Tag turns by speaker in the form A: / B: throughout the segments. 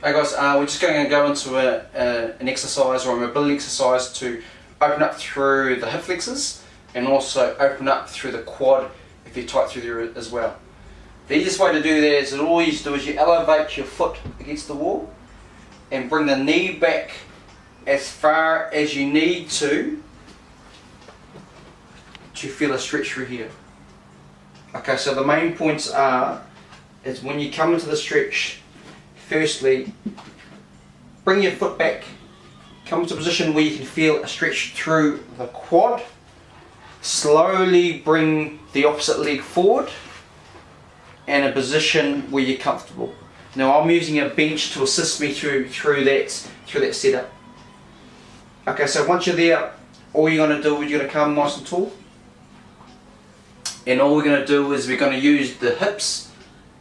A: Hey guys, we're just going to go into an exercise or a mobility exercise to open up through the hip flexors and also open up through the quad if you're tight through there as well. The easiest way to do that is that all you do is you elevate your foot against the wall and bring the knee back as far as you need to feel a stretch through here. Okay, so the main points is when you come into the stretch, firstly, bring your foot back, come to a position where you can feel a stretch through the quad. Slowly bring the opposite leg forward and a position where you're comfortable. Now I'm using a bench to assist me through that setup. Okay, so once you're there, all you're going to do is you're going to come nice and tall. And all we're going to do is we're going to use the hips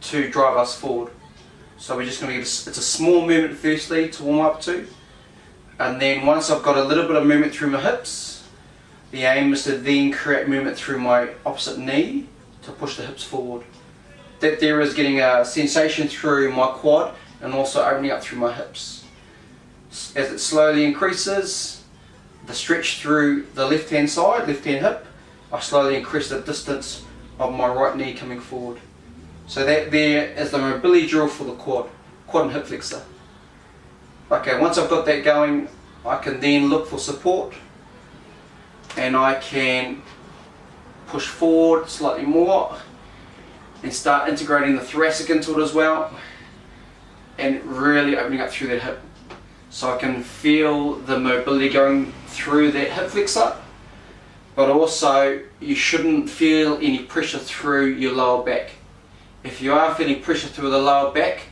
A: to drive us forward. So we're just going to give it's a small movement firstly to warm up to, and then once I've got a little bit of movement through my hips, the aim is to then create movement through my opposite knee to push the hips forward. That there is getting a sensation through my quad and also opening up through my hips. As it slowly increases, the stretch through the left hand side, left hand hip, I slowly increase the distance of my right knee coming forward. So that there is the mobility drill for the quad and hip flexor. Okay, once I've got that going, I can then look for support and I can push forward slightly more and start integrating the thoracic into it as well and really opening up through that hip. So I can feel the mobility going through that hip flexor, but also you shouldn't feel any pressure through your lower back. If you are feeling pressure through the lower back,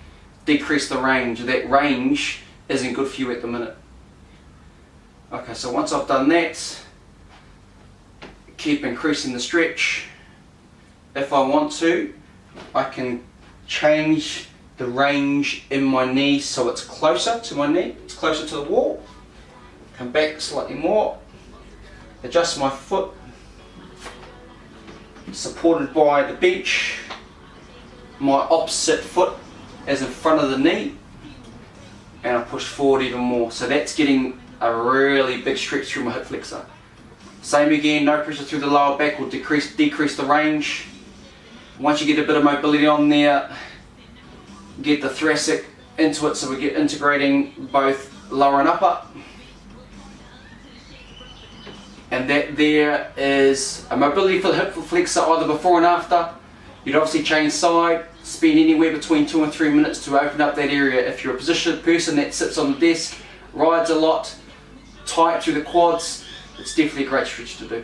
A: decrease the range. That range isn't good for you at the minute. Okay, so once I've done that, keep increasing the stretch. If I want to, I can change the range in my knee so it's closer to my knee, it's closer to the wall. Come back slightly more, adjust my foot, supported by the bench. My opposite foot is in front of the knee and I push forward even more. So that's getting a really big stretch through my hip flexor. Same again, no pressure through the lower back will decrease the range. Once you get a bit of mobility on there, get the thoracic into it so we get integrating both lower and upper. And that there is a mobility for the hip flexor either before and after. You'd obviously change side, spend anywhere between 2 and 3 minutes to open up that area. If you're a positioned person that sits on the desk, rides a lot, tight through the quads, it's definitely a great stretch to do.